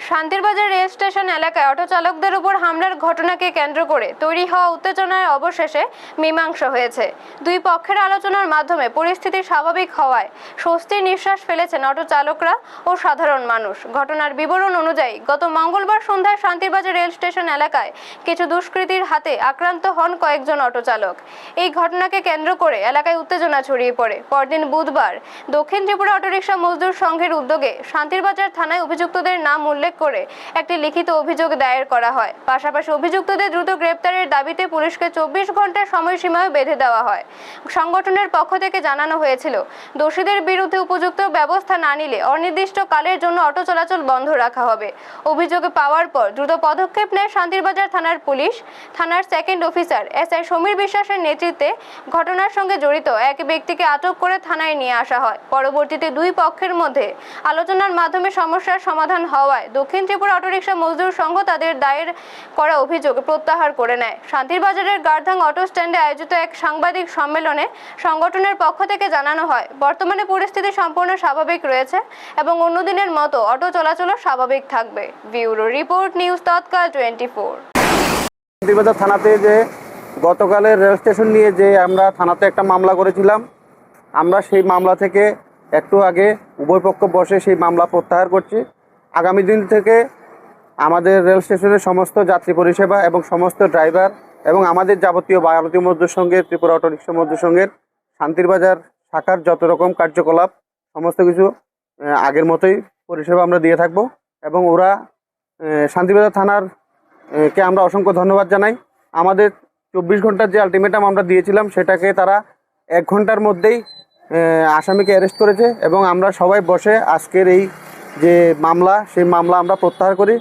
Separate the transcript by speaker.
Speaker 1: Santirbazar rail station এলাকায় auto চালকদের উপর হামলার ঘটনাকে কেন্দ্র করে তৈরি হওয়া উত্তেজনায় অবশেষে মীমাংসা হয়েছে। দুই পক্ষের আলোচনার মাধ্যমে পরিস্থিতি স্বাভাবিক হওয়ায় স্বস্তির নিঃশ্বাস ফেলেছেন অটো চালকরা ও সাধারণ মানুষ। ঘটনার বিবরণ অনুযায়ী গত মঙ্গলবার সন্ধ্যায় শান্তিরবাজার রেল স্টেশন এলাকায় কিছু দুষ্কৃতীর হাতে আক্রান্ত হন কয়েকজন অটো চালক। এই ঘটনাকে কেন্দ্র করে এলাকায় উত্তেজনা ছড়িয়ে পড়ে। পরদিন বুধবার দক্ষিণ ত্রিপুরা অটোরিকশা মজদুর সংঘের উদ্যোগে শান্তিরবাজার থানায় অভিযুক্তদের নাম উল্লেখ করে একটি লিখিত অভিযোগ দায়ের করা হয়। পাশাপাশি অভিযুক্তদের দ্রুত গ্রেপ্তারের দাবিতে পুলিশকে 24 ঘন্টার সময়সীমাও বেঁধে দেওয়া হয়। সংগঠনের পক্ষ থেকে জানানো হয়েছিল, দোষীদের বিরুদ্ধে উপযুক্ত ব্যবস্থা না নিলে অনির্দিষ্টকালের জন্য অটো চলাচল বন্ধ রাখা হবে। অভিযোগ পাওয়ার পর দ্রুত পদক্ষেপ নেয় শান্তিরবাজার থানার পুলিশ। থানার সেকেন্ড অফিসার এসআই সমীর বিশ্বাসের নেতৃত্বে ঘটনার সঙ্গে জড়িত এক ব্যক্তিকে আটক করে থানায় নিয়ে আসা হয়। পরবর্তীতে দুই পক্ষের মধ্যে আলোচনার মাধ্যমে সমস্যার সমাধান হওয়ায় দক্ষিণ ত্রিপুরা অটোরিকশা মজদুর সংঘ তাদের দায়ের করা অভিযোগ প্রত্যাহার করে নেয়। শান্তিরবাজারের গার্ধাং অটো স্ট্যান্ডে আয়োজিত এক সাংবাদিক সম্মেলনে সংগঠনের পক্ষ থেকে জানানো হয়, বর্তমানে পরিস্থিতি সম্পূর্ণ স্বাভাবিক রয়েছে এবং অন্য দিনের মতো অটো চলাচলও স্বাভাবিক থাকবে। ব্যুরো রিপোর্ট, নিউজ তৎকাল 24।
Speaker 2: শান্তিরবাজার থানাতে যে গতকালের রেল স্টেশন নিয়ে যে আমরা থানাতে একটা মামলা করেছিলাম, আমরা সেই মামলা থেকে একটু আগে উভয় পক্ষ বসে সেই মামলা প্রত্যাহার করছি। আগামী দিন থেকে আমাদের রেল স্টেশনের সমস্ত যাত্রী পরিষেবা এবং সমস্ত ড্রাইভার এবং আমাদের যাবতীয় ভারতীয় মজদুর সংঘের, ত্রিপুরা অটোরিকশা মজদুর সংঘের শান্তিরবাজার শাখার যত রকম কার্যকলাপ সমস্ত কিছু আগের মতোই পরিষেবা আমরা দিয়ে থাকব এবং ওরা শান্তিরবাজার থানার কে আমরা অসংখ্য ধন্যবাদ জানাই। আমাদের 24 ঘন্টার যে আলটিমেটাম আমরা দিয়েছিলাম সেটাকে তারা 1 ঘন্টার মধ্যেই আসামিকে অ্যারেস্ট করেছে এবং আমরা সবাই বসে আজকের এই যে মামলা, সেই মামলা আমরা প্রত্যাহার করি।